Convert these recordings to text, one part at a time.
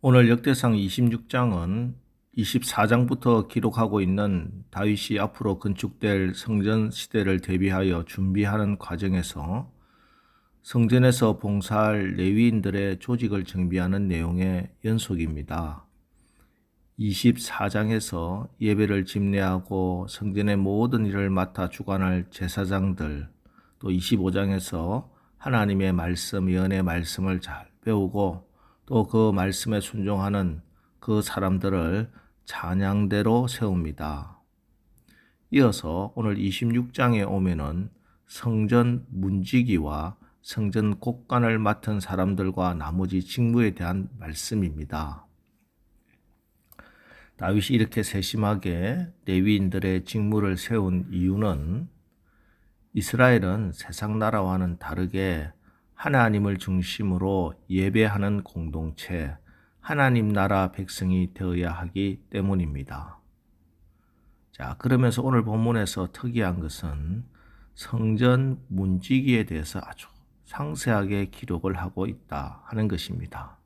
오늘 역대상 26장은 24장부터 기록하고 있는 다윗이 앞으로 건축될 성전 시대를 대비하여 준비하는 과정에서 성전에서 봉사할 레위인들의 조직을 정비하는 내용의 연속입니다. 24장에서 예배를 집례하고 성전의 모든 일을 맡아 주관할 제사장들, 또 25장에서 하나님의 말씀, 예언의 말씀을 잘 배우고 또 그 말씀에 순종하는 그 사람들을 찬양대로 세웁니다. 이어서 오늘 26장에 오면은 성전 문지기와 성전 곡간을 맡은 사람들과 나머지 직무에 대한 말씀입니다. 다윗이 이렇게 세심하게 레위인들의 직무를 세운 이유는 이스라엘은 세상 나라와는 다르게 하나님을 중심으로 예배하는 공동체, 하나님 나라 백성이 되어야 하기 때문입니다. 자, 그러면서 오늘 본문에서 특이한 것은 성전 문지기에 대해서 아주 상세하게 기록을 하고 있다 하는 것입니다.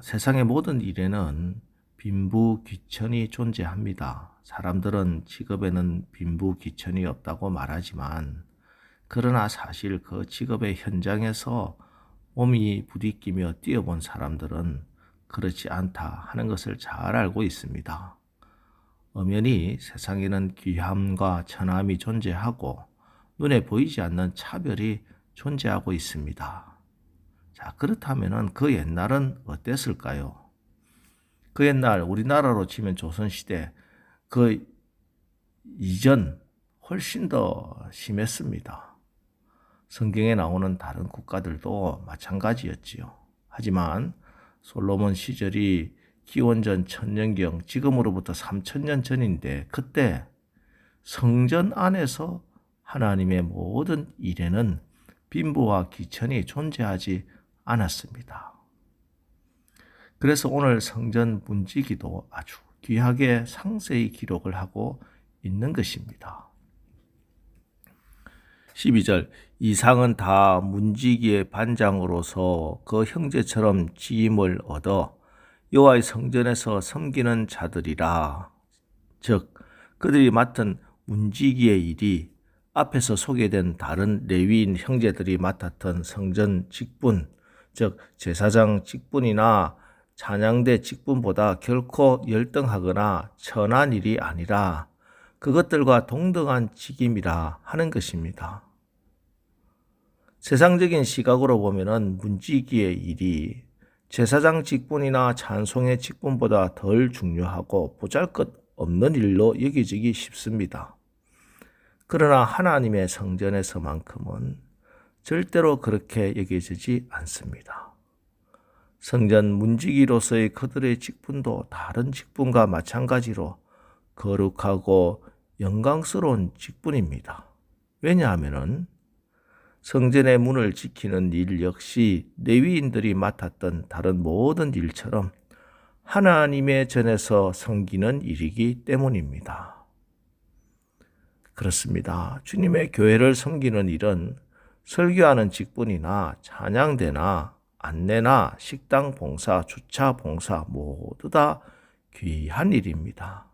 세상의 모든 일에는 빈부귀천이 존재합니다. 사람들은 직업에는 빈부귀천이 없다고 말하지만 그러나 사실 그 직업의 현장에서 몸이 부딪히며 뛰어본 사람들은 그렇지 않다 하는 것을 잘 알고 있습니다. 엄연히 세상에는 귀함과 천함이 존재하고 눈에 보이지 않는 차별이 존재하고 있습니다. 자, 그렇다면 그 옛날은 어땠을까요? 그 옛날 우리나라로 치면 조선시대 그 이전 훨씬 더 심했습니다. 성경에 나오는 다른 국가들도 마찬가지였지요. 하지만 솔로몬 시절이 기원전 1000년경, 지금으로부터 3000년 전인데 그때 성전 안에서 하나님의 모든 일에는 빈부와 귀천이 존재하지 않았습니다. 그래서 오늘 성전 문지기도 아주 귀하게 상세히 기록을 하고 있는 것입니다. 12절 이상은 다 문지기의 반장으로서 그 형제처럼 지임을 얻어 여호와의 성전에서 섬기는 자들이라. 즉 그들이 맡은 문지기의 일이 앞에서 소개된 다른 레위인 형제들이 맡았던 성전 직분, 즉 제사장 직분이나 찬양대 직분보다 결코 열등하거나 천한 일이 아니라 그것들과 동등한 직임이라 하는 것입니다. 세상적인 시각으로 보면은 문지기의 일이 제사장 직분이나 찬송의 직분보다 덜 중요하고 보잘것없는 일로 여겨지기 쉽습니다. 그러나 하나님의 성전에서만큼은 절대로 그렇게 여겨지지 않습니다. 성전 문지기로서의 그들의 직분도 다른 직분과 마찬가지로 거룩하고 영광스러운 직분입니다. 왜냐하면 성전의 문을 지키는 일 역시 레위인들이 맡았던 다른 모든 일처럼 하나님의 전에서 섬기는 일이기 때문입니다. 그렇습니다. 주님의 교회를 섬기는 일은 설교하는 직분이나 찬양대나 안내나 식당 봉사, 주차 봉사 모두 다 귀한 일입니다.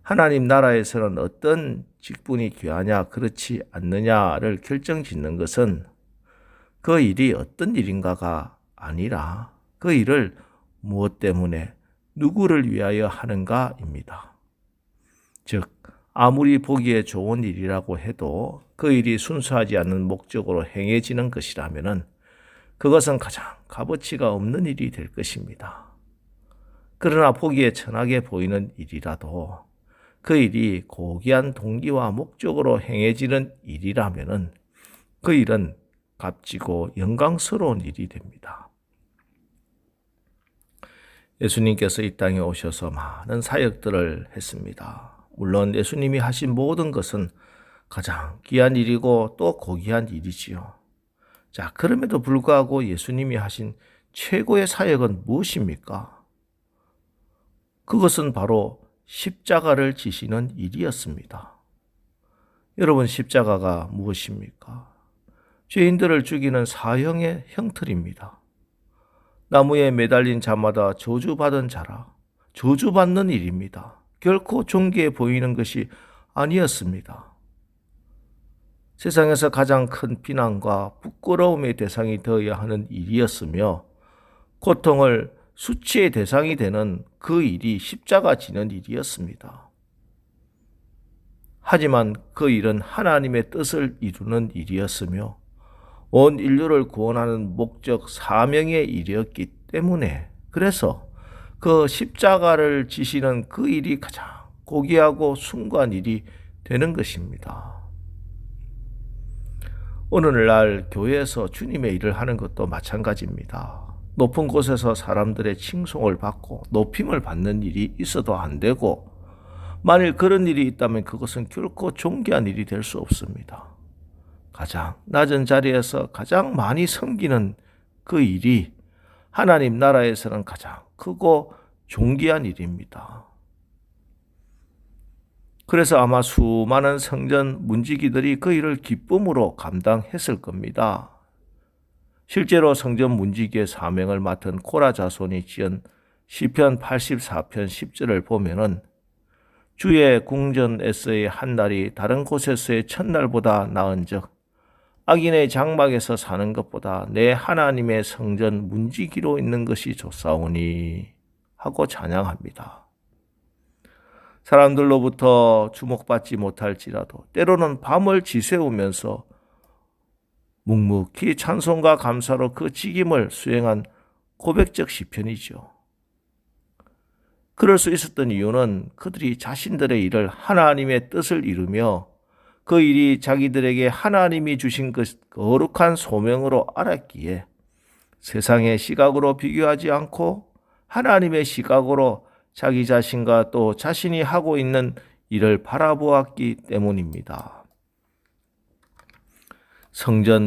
하나님 나라에서는 어떤 직분이 귀하냐 그렇지 않느냐를 결정짓는 것은 그 일이 어떤 일인가가 아니라 그 일을 무엇 때문에 누구를 위하여 하는가입니다. 즉 아무리 보기에 좋은 일이라고 해도 그 일이 순수하지 않는 목적으로 행해지는 것이라면 그것은 가장 값어치가 없는 일이 될 것입니다. 그러나 보기에 천하게 보이는 일이라도 그 일이 고귀한 동기와 목적으로 행해지는 일이라면 그 일은 값지고 영광스러운 일이 됩니다. 예수님께서 이 땅에 오셔서 많은 사역들을 했습니다. 물론 예수님이 하신 모든 것은 가장 귀한 일이고 또 고귀한 일이지요. 자, 그럼에도 불구하고 예수님이 하신 최고의 사역은 무엇입니까? 그것은 바로 십자가를 지시는 일이었습니다. 여러분, 십자가가 무엇입니까? 죄인들을 죽이는 사형의 형틀입니다. 나무에 매달린 자마다 저주받은 자라. 저주받는 일입니다. 결코 존귀해 보이는 것이 아니었습니다. 세상에서 가장 큰 비난과 부끄러움의 대상이 되어야 하는 일이었으며 고통을 수치의 대상이 되는 그 일이 십자가 지는 일이었습니다. 하지만 그 일은 하나님의 뜻을 이루는 일이었으며 온 인류를 구원하는 목적 사명의 일이었기 때문에 그래서 그 십자가를 지시는 그 일이 가장 고귀하고 숭고한 일이 되는 것입니다. 오늘날 교회에서 주님의 일을 하는 것도 마찬가지입니다. 높은 곳에서 사람들의 칭송을 받고 높임을 받는 일이 있어도 안 되고 만일 그런 일이 있다면 그것은 결코 존귀한 일이 될 수 없습니다. 가장 낮은 자리에서 가장 많이 섬기는 그 일이 하나님 나라에서는 가장 크고 존귀한 일입니다. 그래서 아마 수많은 성전 문지기들이 그 일을 기쁨으로 감당했을 겁니다. 실제로 성전 문지기의 사명을 맡은 코라 자손이 지은 시편 84편 10절을 보면은 주의 궁전에서의 한 날이 다른 곳에서의 첫날보다 나은즉 악인의 장막에서 사는 것보다 내 하나님의 성전 문지기로 있는 것이 좋사오니 하고 찬양합니다. 사람들로부터 주목받지 못할지라도 때로는 밤을 지새우면서 묵묵히 찬송과 감사로 그 직임을 수행한 고백적 시편이죠. 그럴 수 있었던 이유는 그들이 자신들의 일을 하나님의 뜻을 이루며 그 일이 자기들에게 하나님이 주신 그 거룩한 소명으로 알았기에 세상의 시각으로 비교하지 않고 하나님의 시각으로 자기 자신과 또 자신이 하고 있는 일을 바라보았기 때문입니다. 성전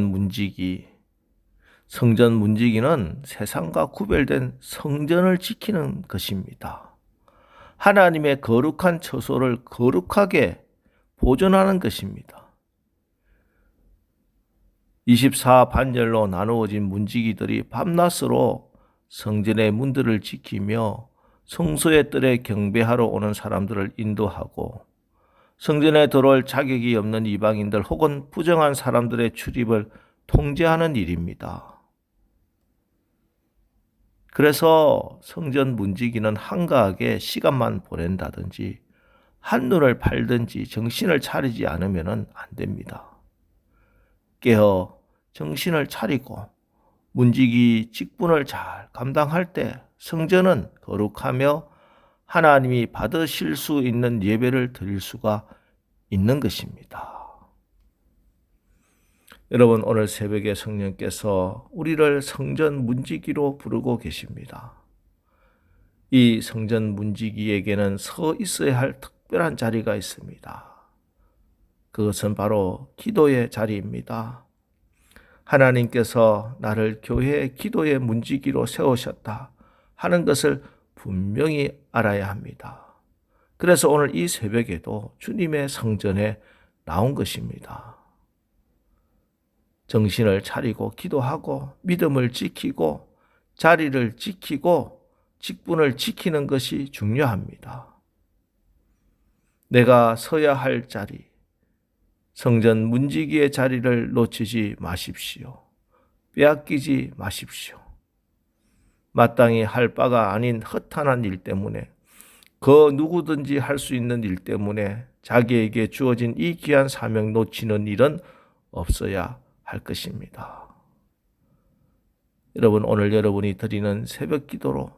문지기는 세상과 구별된 성전을 지키는 것입니다. 하나님의 거룩한 처소를 거룩하게 보존하는 것입니다. 24반열로 나누어진 문지기들이 밤낮으로 성전의 문들을 지키며 성소의 뜰에 경배하러 오는 사람들을 인도하고 성전에 들어올 자격이 없는 이방인들 혹은 부정한 사람들의 출입을 통제하는 일입니다. 그래서 성전 문지기는 한가하게 시간만 보낸다든지 한눈을 팔든지 정신을 차리지 않으면 안 됩니다. 깨어 정신을 차리고 문지기 직분을 잘 감당할 때 성전은 거룩하며 하나님이 받으실 수 있는 예배를 드릴 수가 있는 것입니다. 여러분, 오늘 새벽에 성령께서 우리를 성전 문지기로 부르고 계십니다. 이 성전 문지기에게는 서 있어야 할 특별한 자리가 있습니다. 그것은 바로 기도의 자리입니다. 하나님께서 나를 교회의 기도의 문지기로 세우셨다 하는 것을 분명히 알아야 합니다. 그래서 오늘 이 새벽에도 주님의 성전에 나온 것입니다. 정신을 차리고 기도하고 믿음을 지키고 자리를 지키고 직분을 지키는 것이 중요합니다. 내가 서야 할 자리, 성전 문지기의 자리를 놓치지 마십시오. 빼앗기지 마십시오. 마땅히 할 바가 아닌 허탄한 일 때문에 그 누구든지 할 수 있는 일 때문에 자기에게 주어진 이 귀한 사명 놓치는 일은 없어야 할 것입니다. 여러분, 오늘 여러분이 드리는 새벽 기도로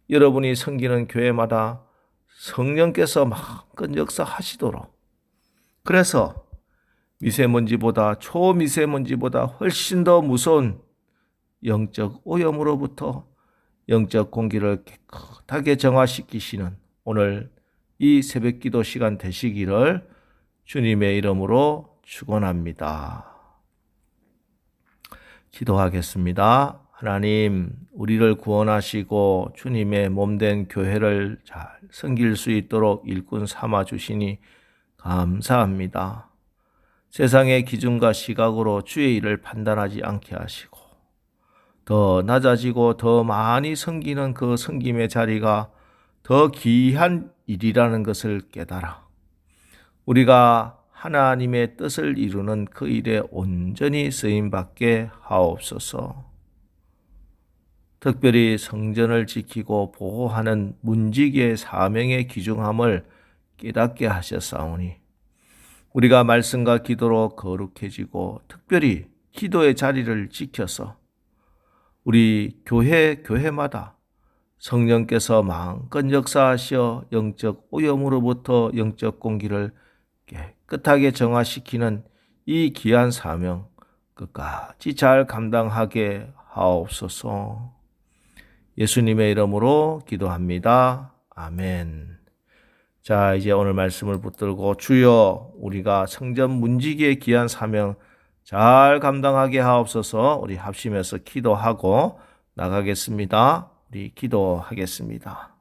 여러분이 섬기는 교회마다 성령께서 마음껏 역사하시도록, 그래서 미세먼지보다 초미세먼지보다 훨씬 더 무서운 영적 오염으로부터 영적 공기를 깨끗하게 정화시키시는 오늘 이 새벽 기도 시간 되시기를 주님의 이름으로 축원합니다. 기도하겠습니다. 하나님, 우리를 구원하시고 주님의 몸된 교회를 잘 섬길 수 있도록 일꾼 삼아 주시니 감사합니다. 세상의 기준과 시각으로 주의 일을 판단하지 않게 하시고 더 낮아지고 더 많이 섬기는 그 섬김의 자리가 더 귀한 일이라는 것을 깨달아 우리가 하나님의 뜻을 이루는 그 일에 온전히 쓰임받게 하옵소서. 특별히 성전을 지키고 보호하는 문지기의 사명의 귀중함을 깨닫게 하셨사오니 우리가 말씀과 기도로 거룩해지고 특별히 기도의 자리를 지켜서 우리 교회마다 성령께서 마음껏 역사하시어 영적 오염으로부터 영적 공기를 깨끗하게 정화시키는 이 귀한 사명 끝까지 잘 감당하게 하옵소서. 예수님의 이름으로 기도합니다. 아멘. 자, 이제 오늘 말씀을 붙들고 주여 우리가 성전 문지기의 귀한 사명 잘 감당하게 하옵소서. 우리 합심해서 기도하고 나가겠습니다. 우리 기도하겠습니다.